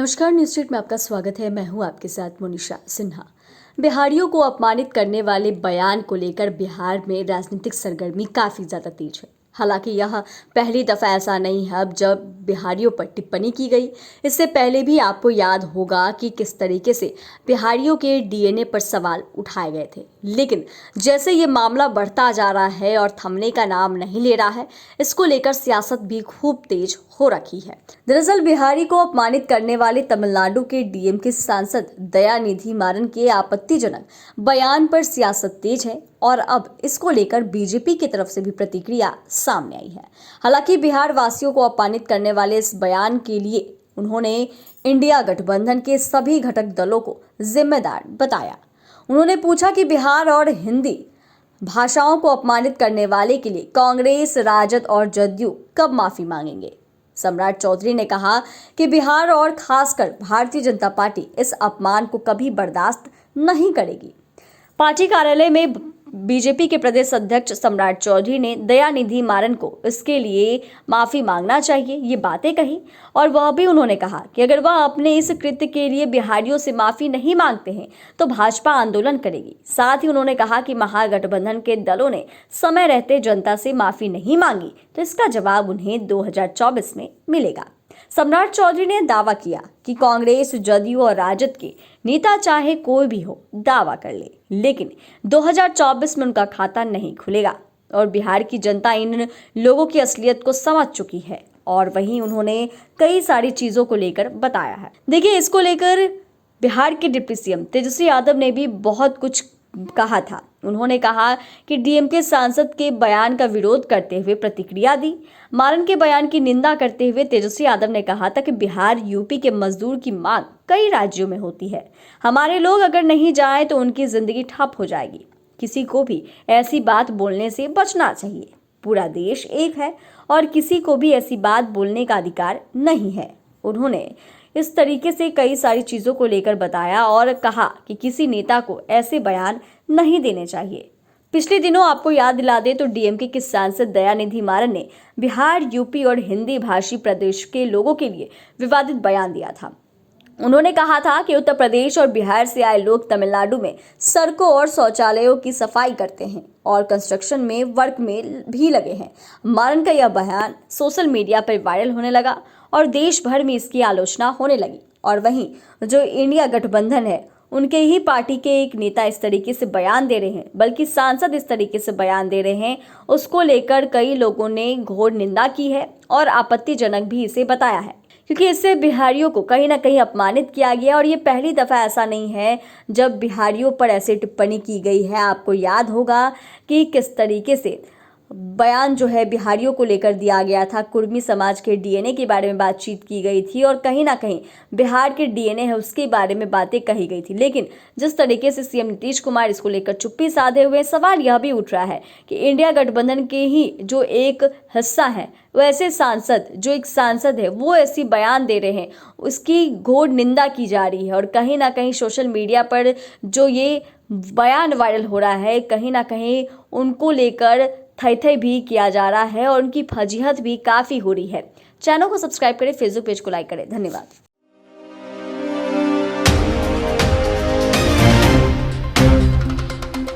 नमस्कार, news street में आपका स्वागत है। मैं हूं आपके साथ मोनिशा सिन्हा। बिहारियों को अपमानित करने वाले बयान को लेकर बिहार में राजनीतिक सरगर्मी काफी ज्यादा तेज है। हालांकि यह पहली दफा ऐसा नहीं है अब जब बिहारियों पर टिप्पणी की गई। इससे पहले भी आपको याद होगा कि किस तरीके से बिहारियों के डीएनए पर सवाल उठाए गए थे। लेकिन जैसे ये मामला बढ़ता जा रहा है और थमने का नाम नहीं ले रहा है, इसको लेकर सियासत भी खूब तेज हो रखी है। दरअसल बिहारी को अपमानित करने वाले तमिलनाडु के डीएम के सांसद दयानिधि मारन के आपत्तिजनक बयान पर सियासत तेज है और अब इसको लेकर बीजेपी की तरफ से भी प्रतिक्रिया सामने आई है। हालांकि बिहार वासियों को अपमानित करने वाले इस बयान के लिए उन्होंने इंडिया गठबंधन के सभी घटक दलों को जिम्मेदार बताया। उन्होंने पूछा कि बिहार और हिंदी भाषाओं को अपमानित करने वाले के लिए कांग्रेस, राजद और जदयू कब माफी मांगेंगे। सम्राट चौधरी ने कहा कि बिहार और खासकर भारतीय जनता पार्टी इस अपमान को कभी बर्दाश्त नहीं करेगी। पार्टी कार्यालय में बीजेपी के प्रदेश अध्यक्ष सम्राट चौधरी ने दयानिधि मारन को इसके लिए माफी मांगना चाहिए ये बातें कही और वह भी उन्होंने कहा कि अगर वह अपने इस कृत्य के लिए बिहारियों से माफी नहीं मांगते हैं तो भाजपा आंदोलन करेगी। साथ ही उन्होंने कहा कि महागठबंधन के दलों ने समय रहते जनता से माफी नहीं मांगी तो इसका जवाब उन्हें 2024 में मिलेगा। सम्राट चौधरी ने दावा किया कि कांग्रेस, जदयू और राजद के नेता चाहे कोई भी हो दावा कर ले, लेकिन 2024 में उनका खाता नहीं खुलेगा और बिहार की जनता इन लोगों की असलियत को समझ चुकी है। और वहीं उन्होंने कई सारी चीजों को लेकर बताया है। देखिए, इसको लेकर बिहार के डिप्टी सीएम तेजस्वी यादव ने भी बहुत कुछ कहा था। उन्होंने कहा कि डीएमके सांसद के बयान का विरोध करते हुए प्रतिक्रिया दी। मारन के बयान की निंदा करते हुए तेजस्वी यादव ने कहा था कि बिहार, यूपी के मजदूर की मांग कई राज्यों में होती है। हमारे लोग अगर नहीं जाए तो उनकी जिंदगी ठप हो जाएगी। किसी को भी ऐसी बात बोलने से बचना चाहिए। पूरा देश एक है और किसी को भी ऐसी बात बोलने का अधिकार नहीं है। उन्होंने इस तरीके से कई सारी चीजों को लेकर बताया और कहा कि किसी नेता को ऐसे बयान नहीं देने चाहिए। पिछले दिनों आपको याद दिला दे तो डीएमके के सांसद दयानिधि मारन ने बिहार, यूपी और हिंदी भाषी प्रदेश के लोगों के लिए विवादित बयान दिया था। उन्होंने कहा था कि उत्तर प्रदेश और बिहार से आए लोग तमिलनाडु में सड़कों और शौचालयों की सफाई करते हैं और कंस्ट्रक्शन में वर्क में भी लगे हैं। मारन का यह बयान सोशल मीडिया पर वायरल होने लगा और देश भर में इसकी आलोचना होने लगी। और वहीं जो इंडिया गठबंधन है, उनके ही पार्टी के एक नेता इस तरीके से बयान दे रहे हैं, बल्कि सांसद इस तरीके से बयान दे रहे हैं, उसको लेकर कई लोगों ने घोर निंदा की है और आपत्तिजनक भी इसे बताया है, क्योंकि इससे बिहारियों को कहीं ना कहीं अपमानित किया गया। और ये पहली दफा ऐसा नहीं है जब बिहारियों पर ऐसे टिप्पणी की गई है। आपको याद होगा कि किस तरीके से बयान जो है बिहारियों को लेकर दिया गया था। कुर्मी समाज के डीएनए के बारे में बातचीत की गई थी और कहीं ना कहीं बिहार के डीएनए है उसके बारे में बातें कही गई थी। लेकिन जिस तरीके से सीएम नीतीश कुमार इसको लेकर चुप्पी साधे हुए, सवाल यह भी उठ रहा है कि इंडिया गठबंधन के ही जो एक हिस्सा है, वैसे सांसद जो एक सांसद है वो ऐसी बयान दे रहे हैं, उसकी घोर निंदा की जा रही है। और कहीं ना कहीं सोशल मीडिया पर जो ये बयान वायरल हो रहा है, कहीं ना कहीं उनको लेकर थई भी किया जा रहा है और उनकी फजीहत भी काफ़ी हो रही है। चैनल को सब्सक्राइब करें, फेसबुक पेज को लाइक करें। धन्यवाद।